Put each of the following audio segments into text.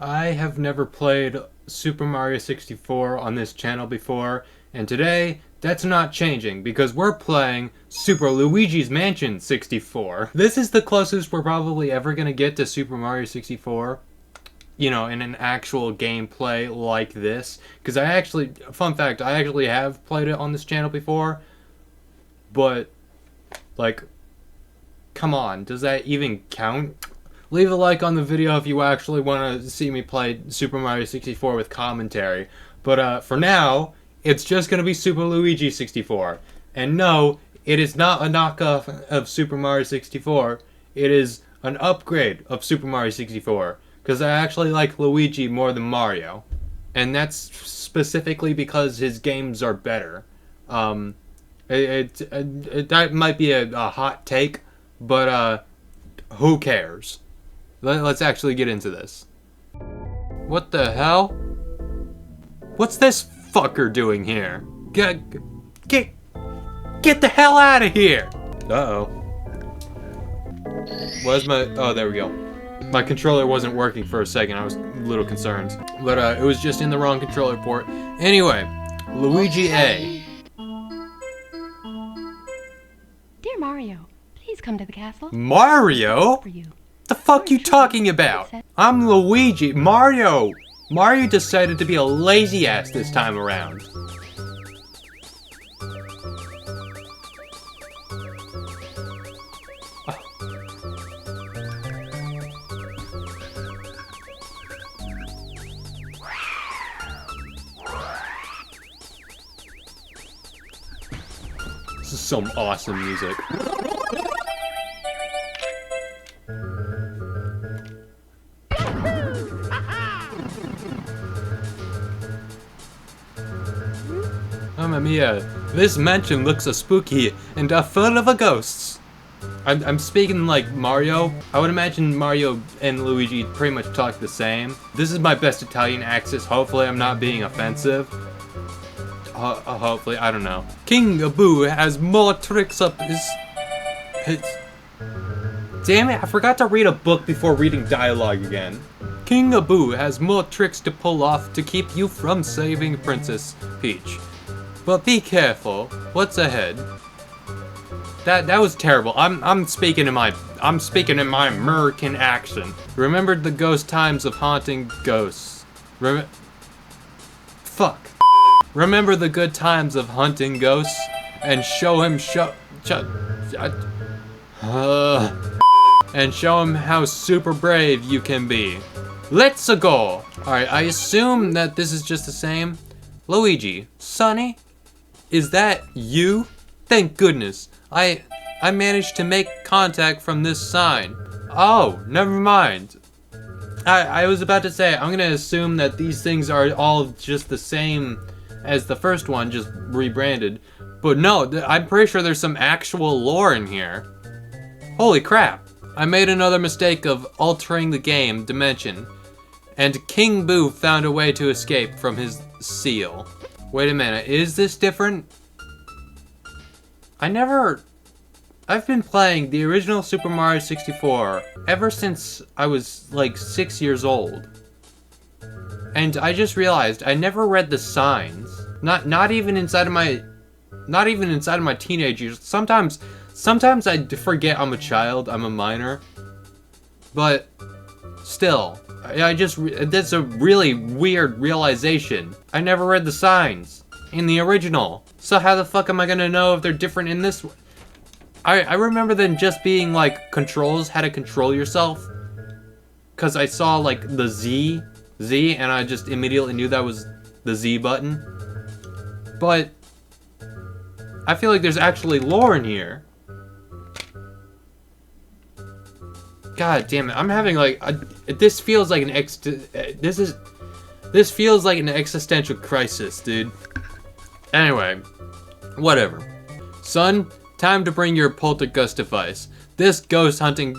I have never played Super Mario 64 on this channel before, and today, that's not changing, because we're playing Super Luigi's Mansion 64. This is the closest we're probably ever gonna get to Super Mario 64, you know, in an actual gameplay like this. Because fun fact, I actually have played it on this channel before, but, like, come on, does that even count? Leave a like on the video if you actually want to see me play Super Mario 64 with commentary. But for now, it's just going to be Super Luigi 64. And no, it is not a knockoff of Super Mario 64. It is an upgrade of Super Mario 64. Because I actually like Luigi more than Mario. And that's specifically because his games are better. That might be a hot take, but who cares? Let's actually get into this. What the hell? What's this fucker doing here? Get the hell out of here! Uh-oh. Where's my... Oh, there we go. My controller wasn't working for a second. I was a little concerned. But it was just in the wrong controller port. Anyway, Luigi A. Dear Mario, please come to the castle. Mario? For you. The fuck you talking about? I'm Luigi. Mario decided to be a lazy ass this time around. This is some awesome music. Mamma mia, this mansion looks so spooky and full of ghosts. I'm speaking like Mario. I would imagine Mario and Luigi pretty much talk the same. This is my best Italian accent. Hopefully I'm not being offensive. Hopefully, I don't know. King Boo has more tricks up his... Damn it, I forgot to read a book before reading dialogue again. King Boo has more tricks to pull off to keep you from saving Princess Peach. But be careful. What's ahead? That was terrible. I'm speaking in my American accent. Remembered the ghost times of haunting ghosts. Fuck. Remember the good times of hunting ghosts and show him and show him how super brave you can be. Let's go. All right, I assume that this is just the same. Luigi, Sonny. Is that you? Thank goodness. I managed to make contact from this sign. Oh, never mind. I was about to say, I'm gonna assume that these things are all just the same as the first one, just rebranded. But no, I'm pretty sure there's some actual lore in here. Holy crap. I made another mistake of altering the game dimension. And King Boo found a way to escape from his seal. Wait a minute, is this different? I've been playing the original Super Mario 64 ever since I was like 6 years old. And I just realized I never read the signs. Not even inside of my teenage years. Sometimes I forget I'm a child, I'm a minor. But still, that's a really weird realization. I never read the signs in the original. So how the fuck am I gonna know if they're different in this one? I remember them just being like controls, how to control yourself. Cause I saw like the Z, and I just immediately knew that was the Z button. But I feel like there's actually lore in here. God damn it! I'm having like this feels like an existential crisis, dude. Anyway, whatever. Son, time to bring your poltergeist device. This ghost hunting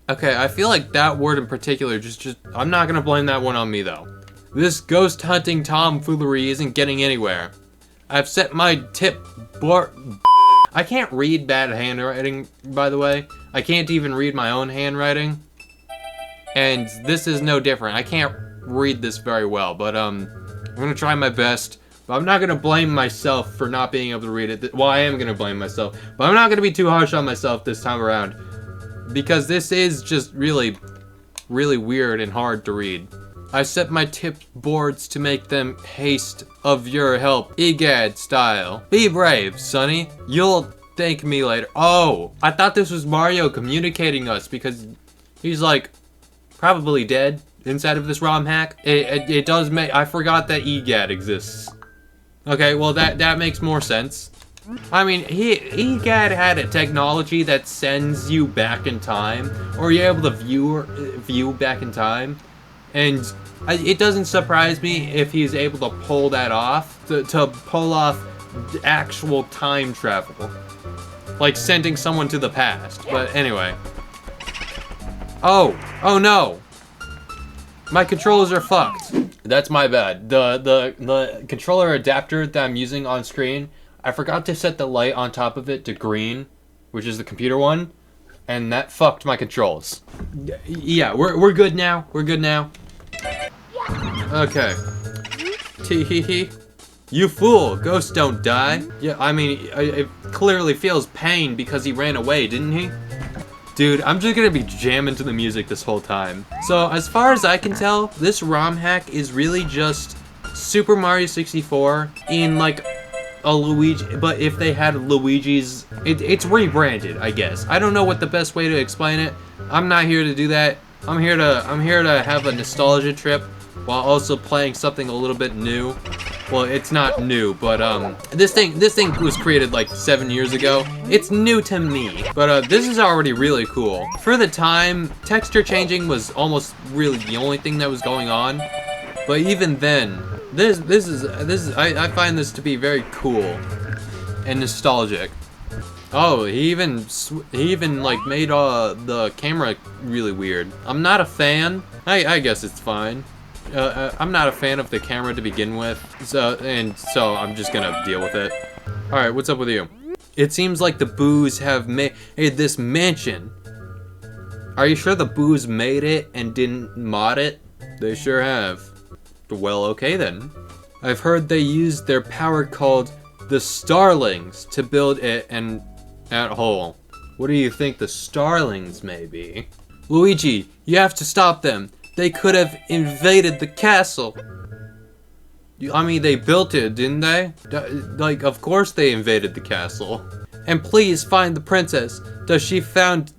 Okay, I feel like that word in particular just I'm not gonna blame that one on me though. This ghost hunting tomfoolery isn't getting anywhere. I've set my I can't read bad handwriting, by the way. I can't even read my own handwriting. And this is no different. I can't read this very well, but I'm gonna try my best. But I'm not gonna blame myself for not being able to read it. Well, I am gonna blame myself, but I'm not gonna be too harsh on myself this time around, because this is just really, really weird and hard to read. I set my tipped boards to make them haste of your help, egad style. Be brave, Sonny. You'll thank me later. Oh, I thought this was Mario communicating us, because he's like probably dead inside of this ROM hack. It does make, I forgot that egad exists. Okay, well that makes more sense. I mean, egad had a technology that sends you back in time, or you're able to view back in time. And it doesn't surprise me if he's able to pull that off, to pull off actual time travel. Like sending someone to the past. But anyway. Oh no! My controllers are fucked. That's my bad. The controller adapter that I'm using on screen, I forgot to set the light on top of it to green, which is the computer one, and that fucked my controls. Yeah, we're good now. We're good now. Okay. Tee-hee-hee. You fool! Ghosts don't die. Yeah, I mean, it clearly feels pain because he ran away, didn't he? Dude, I'm just gonna be jamming to the music this whole time. So, as far as I can tell, this ROM hack is really just Super Mario 64 in like a Luigi, but if they had Luigi's, it's rebranded, I guess. I don't know what the best way to explain it. I'm not here to do that. I'm here to have a nostalgia trip while also playing something a little bit new. Well, it's not new, but this thing was created like 7 years ago. It's new to me, but this is already really cool. For the time, texture changing was almost really the only thing that was going on. But even then, this is I find this to be very cool and nostalgic. Oh, he even like made the camera really weird. I'm not a fan. I guess it's fine. I'm not a fan of the camera to begin with, so I'm just gonna deal with it. All right, what's up with you? It seems like the Boos have made this mansion. Are you sure the Boos made it and didn't mod it? They sure have. Well, okay then. I've heard they used their power called the Starlings to build it and at hole. What do you think the Starlings may be? Luigi, you have to stop them. They could have invaded the castle. I mean, they built it, didn't they? Like, of course they invaded the castle. And please find the princess. Does she found?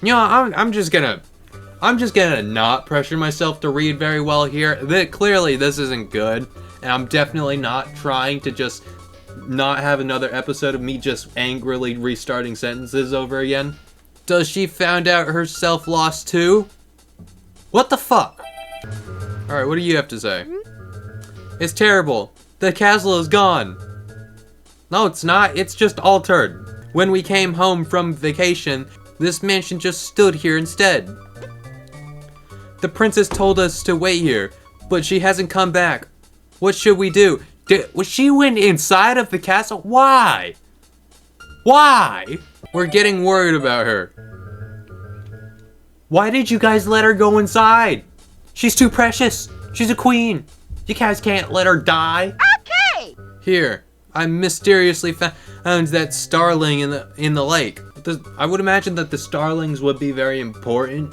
You know, I'm just gonna not pressure myself to read very well here. Clearly this isn't good, and I'm definitely not trying to just not have another episode of me just angrily restarting sentences over again. Does she found out herself lost too? What the fuck? Alright, what do you have to say? It's terrible. The castle is gone. No, it's not. It's just altered. When we came home from vacation, this mansion just stood here instead. The princess told us to wait here, but she hasn't come back. What should we do? She went inside of the castle? Why? Why? We're getting worried about her. Why did you guys let her go inside? She's too precious. She's a queen. You guys can't let her die. Okay! Here, I mysteriously found that starling in the lake. I would imagine that the starlings would be very important.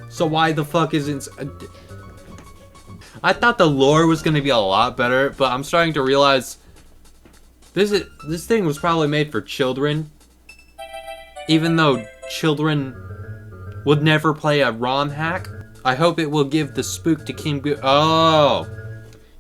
So why the fuck isn't... I thought the lore was gonna be a lot better, but I'm starting to realize this thing was probably made for children. Even though children would never play a ROM hack. I hope it will give the spook to King Boo. Oh,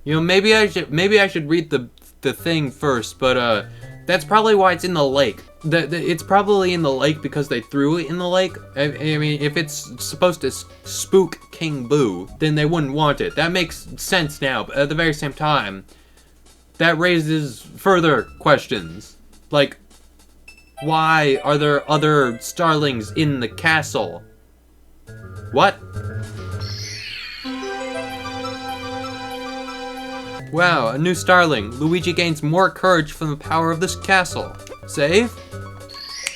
you know, maybe I should read the thing first, but that's probably why it's in the lake. It's probably in the lake because they threw it in the lake. I mean, if it's supposed to spook King Boo, then they wouldn't want it. That makes sense now, but at the very same time, that raises further questions. Like, why are there other starlings in the castle? What? Wow, a new starling. Luigi gains more courage from the power of this castle. Save?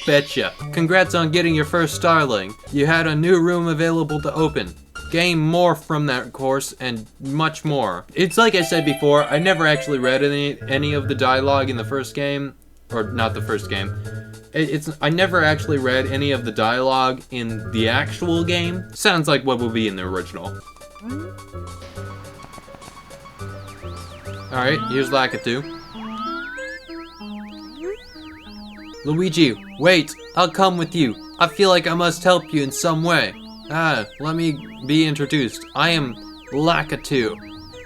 betcha. Congrats on getting your first starling. You had a new room available to open. Gain more from that course and much more. It's like I said before, I never actually read any of the dialogue in the first game. Or not the first game. I never actually read any of the dialogue in the actual game. Sounds like what will be in the original. Alright, here's Lakitu. Luigi, wait, I'll come with you. I feel like I must help you in some way. Let me be introduced. I am Lakitu,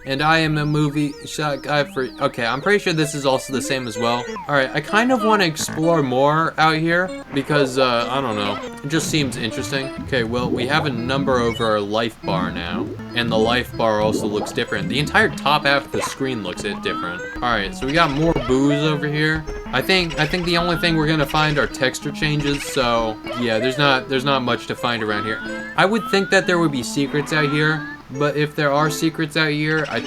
and I am a movie shot guy for... Okay, I'm pretty sure this is also the same as well. Alright, I kind of want to explore more out here, because, I don't know. It just seems interesting. Okay, well, we have a number over our life bar now, and the life bar also looks different. The entire top half of the screen looks different. Alright, so we got more booze over here. I think the only thing we're gonna find are texture changes, so yeah, there's not much to find around here. I would think that there would be secrets out here, but if there are secrets out here, I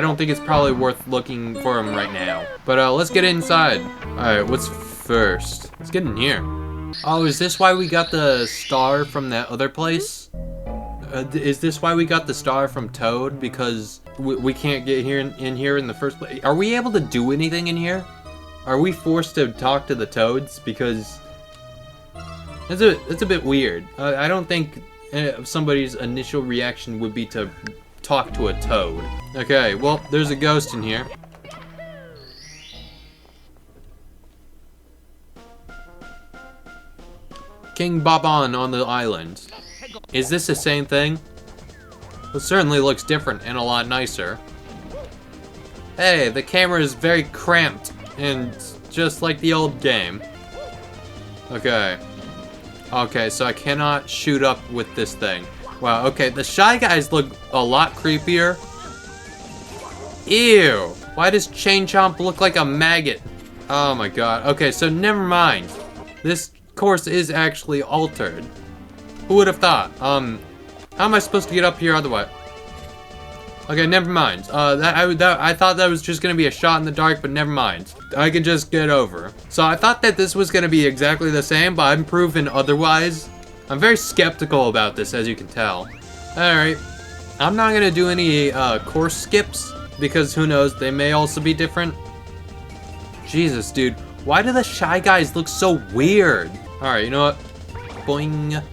don't think it's probably worth looking for them right now. But let's get inside. Alright, what's first? Let's get in here. Oh, is this why we got the star from that other place? Is this why we got the star from Toad? Because we can't get here in here in the first place? Are we able to do anything in here? Are we forced to talk to the Toads? Because it's a bit weird. I don't think somebody's initial reaction would be to talk to a Toad. Okay, well, there's a ghost in here. King Bob-on the island. Is this the same thing? It certainly looks different and a lot nicer. Hey, the camera is very cramped and just like the old game. Okay. Okay, so I cannot shoot up with this thing. Wow, okay, the Shy Guys look a lot creepier. Ew! Why does Chain Chomp look like a maggot? Oh my god. Okay, so never mind. This course is actually altered. Who would have thought? How am I supposed to get up here otherwise? Okay, never mind. I thought that was just gonna be a shot in the dark, but never mind. I can just get over. So I thought that this was gonna be exactly the same, but I'm proven otherwise. I'm very skeptical about this, as you can tell. Alright. I'm not gonna do any course skips, because who knows, they may also be different. Jesus, dude. Why do the Shy Guys look so weird? Alright, you know what? Boing.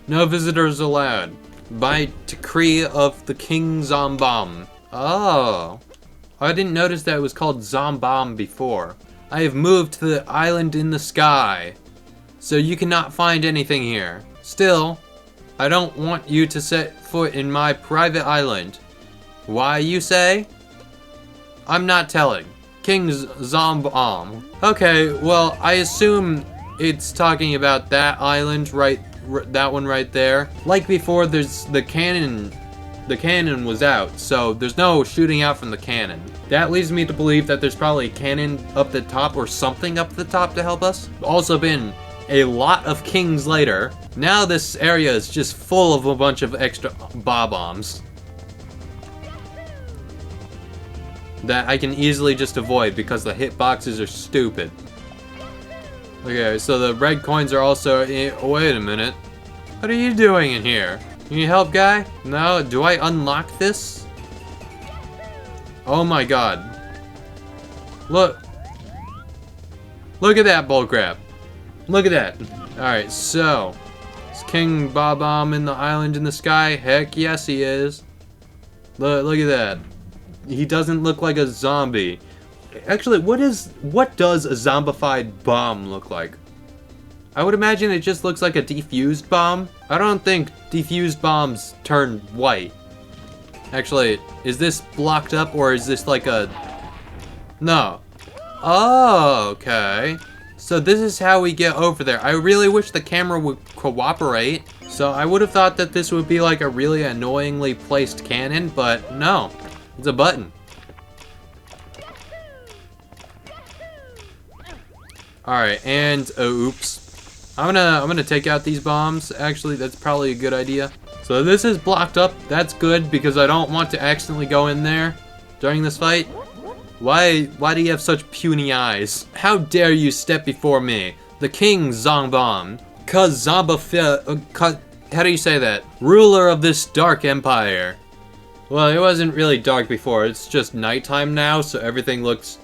No visitors allowed. By decree of the King Zombomb. Oh. I didn't notice that it was called Zombomb before. I have moved to the island in the sky, so you cannot find anything here. Still, I don't want you to set foot in my private island. Why, you say? I'm not telling. King Zombomb. Okay, well, I assume it's talking about that island, right? That one right there. Like before, there's the cannon. The cannon was out, so there's no shooting out from the cannon. That leads me to believe that there's probably a cannon up the top or something up the top to help us. Also been a lot of kings later. Now this area is just full of a bunch of extra bob-ombs that I can easily just avoid because the hitboxes are stupid. Okay, so the red coins are also wait a minute. What are you doing in here? You need help, guy? No? Do I unlock this? Oh my god. Look. Look at that bullcrap. Look at that. Alright, so. Is King Bob-omb in the island in the sky? Heck yes he is. Look at that. He doesn't look like a zombie. Actually, what does a zombified bomb look like? I would imagine it just looks like a defused bomb. I don't think defused bombs turn white. Actually, is this blocked up or is this like a... No. Oh, okay. So this is how we get over there. I really wish the camera would cooperate. So I would have thought that this would be like a really annoyingly placed cannon, but no. It's a button. Alright, and oops. I'm gonna take out these bombs. Actually, that's probably a good idea. So this is blocked up. That's good because I don't want to accidentally go in there during this fight. Why do you have such puny eyes? How dare you step before me? the King Zongbom, how do you say that? Ruler of this dark empire. Well, it wasn't really dark before, it's just nighttime now, so everything looks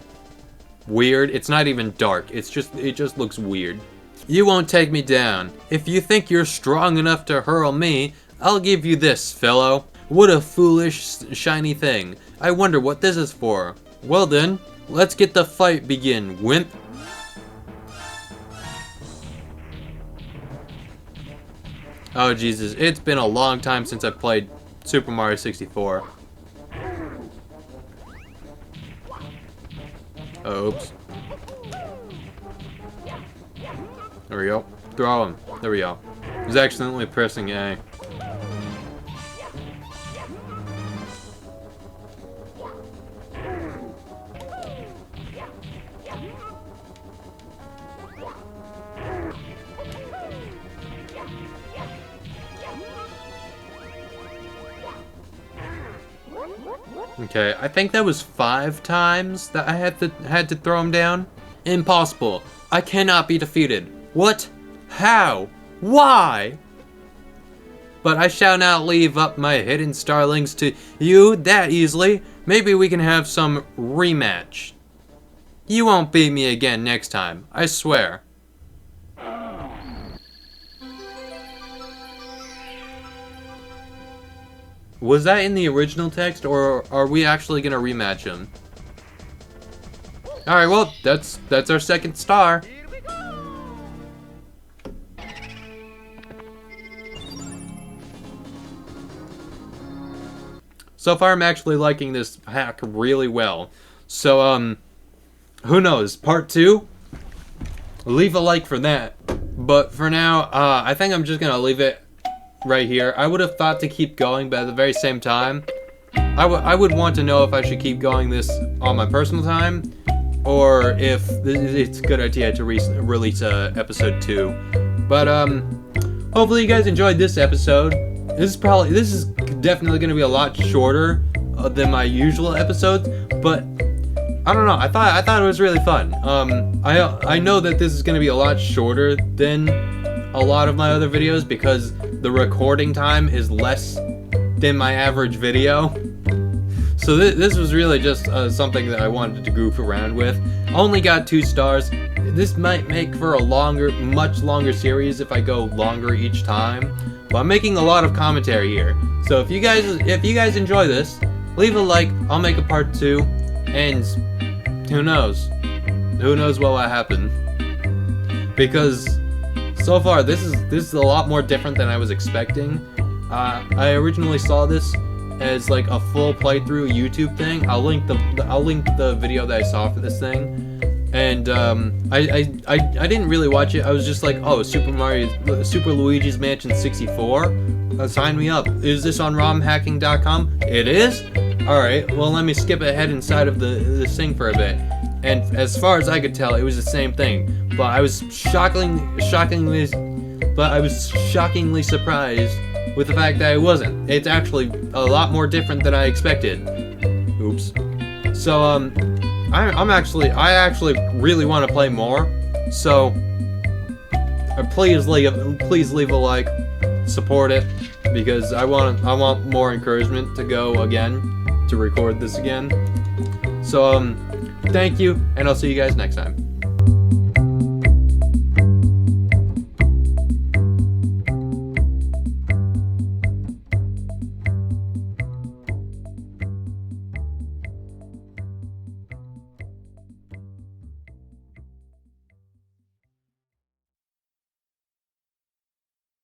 weird. It's not even dark, it just looks weird. You won't take me down. If you think you're strong enough to hurl me, I'll give you this, fellow. What a foolish, shiny thing. I wonder what this is for. Well then, let's get the fight begin, wimp. Oh Jesus, it's been a long time since I played Super Mario 64. Oh, oops. There we go. Throw him. There we go. I was accidentally pressing A. Okay, I think that was 5 times that I had to throw him down. Impossible. I cannot be defeated. What? How? Why? But I shall not leave up my hidden starlings to you that easily. Maybe we can have some rematch. You won't beat me again next time, I swear. Was that in the original text, or are we actually gonna rematch him? Alright, well, that's our second star. So far, I'm actually liking this hack really well. So, who knows? Part 2? Leave a like for that. But for now, I think I'm just gonna leave it right here. I would have thought to keep going, but at the very same time, I would want to know if I should keep going this on my personal time, or if it's a good idea to release episode 2. But hopefully you guys enjoyed this episode. This is definitely going to be a lot shorter than my usual episodes, but I don't know. I thought it was really fun. I know that this is going to be a lot shorter than a lot of my other videos because the recording time is less than my average video. So this was really just something that I wanted to goof around with. Only got 2 stars. This might make for a much longer series if I go longer each time. But I'm making a lot of commentary here. So if you guys enjoy this, leave a like. I'll make a part 2, and who knows? Who knows what will happen? Because so far this is a lot more different than I was expecting. I originally saw this as like a full playthrough YouTube thing. I'll link the video that I saw for this thing. And I didn't really watch it. I was just like, oh, Super Luigi's Mansion 64? Sign me up. Is this on romhacking.com? It is? Alright, well let me skip ahead inside of the thing for a bit. And as far as I could tell, it was the same thing. But I was shockingly surprised with the fact that it wasn't. It's actually a lot more different than I expected. Oops. So, I actually really want to play more, so please leave a like, support it, because I want more encouragement to go again, to record this again. So thank you, and I'll see you guys next time.